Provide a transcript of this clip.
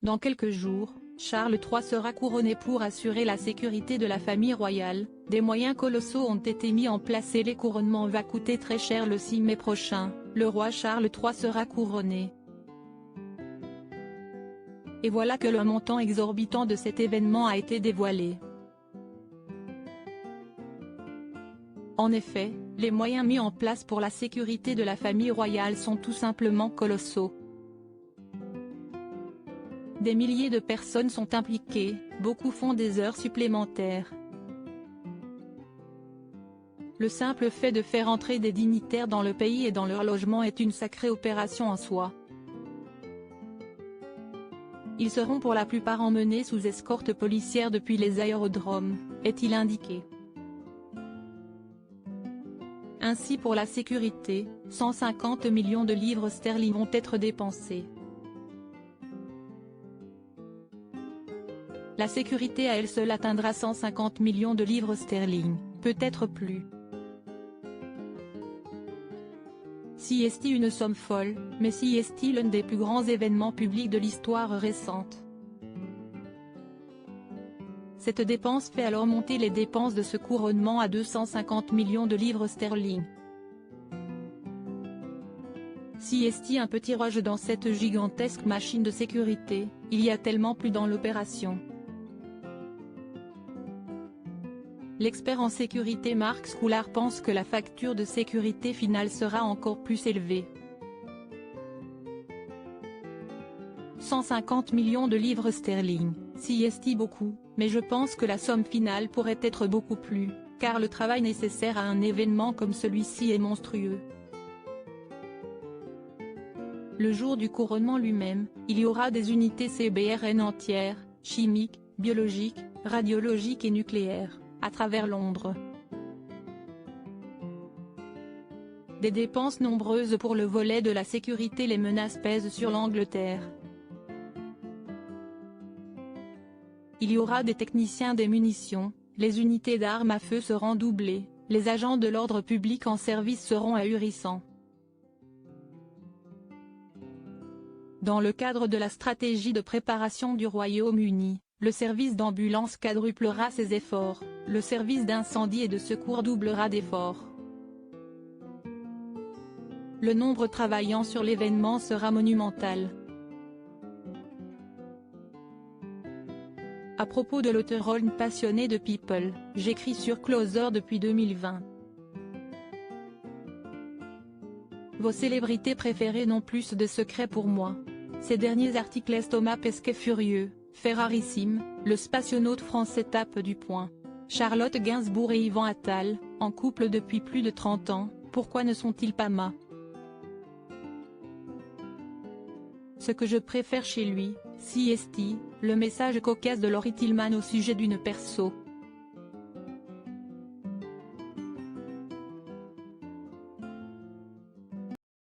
Dans quelques jours, Charles III sera couronné pour assurer la sécurité de la famille royale. Des moyens colossaux ont été mis en place et les couronnements va coûter très cher. Le 6 mai prochain, le roi Charles III sera couronné. Et voilà que le montant exorbitant de cet événement a été dévoilé. En effet, les moyens mis en place pour la sécurité de la famille royale sont tout simplement colossaux. Des milliers de personnes sont impliquées, beaucoup font des heures supplémentaires. Le simple fait de faire entrer des dignitaires dans le pays et dans leur logement est une sacrée opération en soi. Ils seront pour la plupart emmenés sous escorte policière depuis les aérodromes, est-il indiqué. Ainsi pour la sécurité, 150 millions de livres sterling vont être dépensés. La sécurité à elle seule atteindra 150 millions de livres sterling, peut-être plus. Si est une somme folle, mais si est l'un des plus grands événements publics de l'histoire récente. Cette dépense fait alors monter les dépenses de ce couronnement à 250 millions de livres sterling. Si est un petit rouage dans cette gigantesque machine de sécurité, il y a tellement plus dans l'opération. L'expert en sécurité Marc Scoulard pense que la facture de sécurité finale sera encore plus élevée. 150 millions de livres sterling, si est beaucoup, mais je pense que la somme finale pourrait être beaucoup plus, car le travail nécessaire à un événement comme celui-ci est monstrueux. Le jour du couronnement lui-même, il y aura des unités CBRN entières, chimiques, biologiques, radiologiques et nucléaires, à travers Londres. Des dépenses nombreuses pour le volet de la sécurité. Les menaces pèsent sur l'Angleterre. Il y aura des techniciens des munitions, les unités d'armes à feu seront doublées, les agents de l'ordre public en service seront ahurissants. Dans le cadre de la stratégie de préparation du Royaume-Uni, le service d'ambulance quadruplera ses efforts, le service d'incendie et de secours doublera d'efforts. Le nombre travaillant sur l'événement sera monumental. À propos de l'auteur Ron passionné de People, j'écris sur Closer depuis 2020. Vos célébrités préférées n'ont plus de secrets pour moi. Ces derniers articles est Thomas Pesquet furieux, Ferrarissime, le spationaute français tape du poing. Charlotte Gainsbourg et Yvan Attal, en couple depuis plus de 30 ans, pourquoi ne sont-ils pas ma? Ce que je préfère chez lui, CST, le message cocasse de Laurie Tillman au sujet d'une perso.